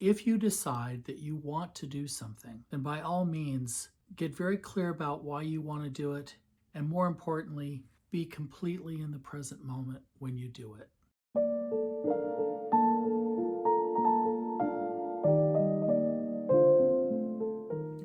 If you decide that you want to do something, then by all means, get very clear about why you want to do it, and more importantly, be completely in the present moment when you do it.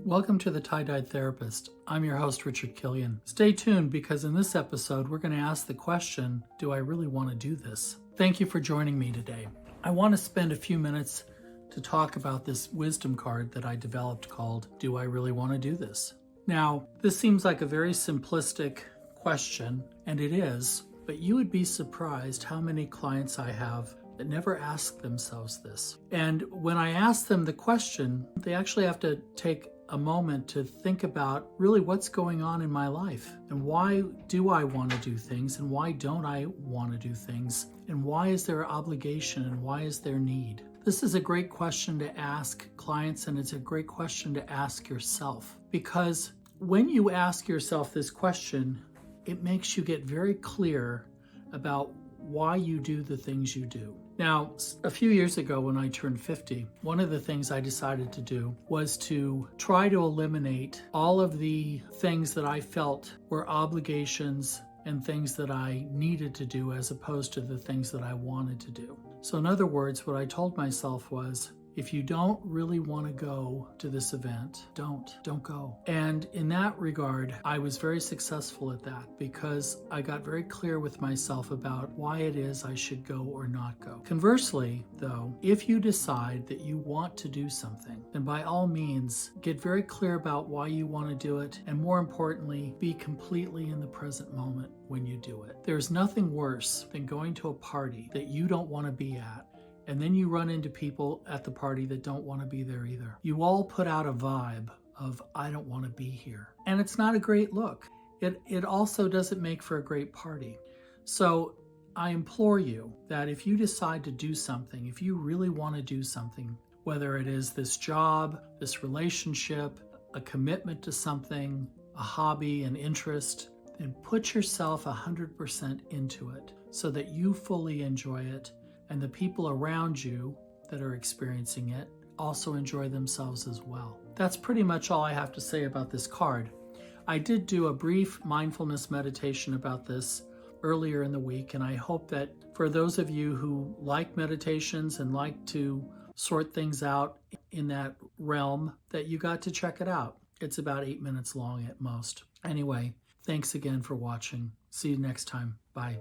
Welcome to the Tie-Dyed Therapist. I'm your host, Richard Killian. Stay tuned because in this episode, we're going to ask the question, do I really want to do this? Thank you for joining me today. I want to spend a few minutes to talk about this wisdom card that I developed called, Do I Really Want to Do This? Now, this seems like a very simplistic question, and it is, but you would be surprised how many clients I have that never ask themselves this. And when I ask them the question, they actually have to take a moment to think about really what's going on in my life and why do I want to do things and why don't I want to do things and why is there obligation and why is there need. This is a great question to ask clients, and it's a great question to ask yourself, because when you ask yourself this question, it makes you get very clear about why you do the things you do. Now, a few years ago when I turned 50, one of the things I decided to do was to try to eliminate all of the things that I felt were obligations and things that I needed to do as opposed to the things that I wanted to do. So in other words, what I told myself was, if you don't really want to go to this event, don't go. And in that regard, I was very successful at that because I got very clear with myself about why it is I should go or not go. Conversely, though, if you decide that you want to do something, then by all means, get very clear about why you want to do it, and more importantly, be completely in the present moment when you do it. There's nothing worse than going to a party that you don't want to be at, and then you run into people at the party that don't want to be there either. You all put out a vibe of, I don't want to be here. And it's not a great look. It also doesn't make for a great party. So I implore you that if you decide to do something, if you really want to do something, whether it is this job, this relationship, a commitment to something, a hobby, an interest, then put yourself 100% into it so that you fully enjoy it, and the people around you that are experiencing it also enjoy themselves as well. That's pretty much all I have to say about this card. I did do a brief mindfulness meditation about this earlier in the week, and I hope that for those of you who like meditations and like to sort things out in that realm, that you got to check it out. It's about 8 minutes long at most. Anyway, thanks again for watching. See you next time. Bye.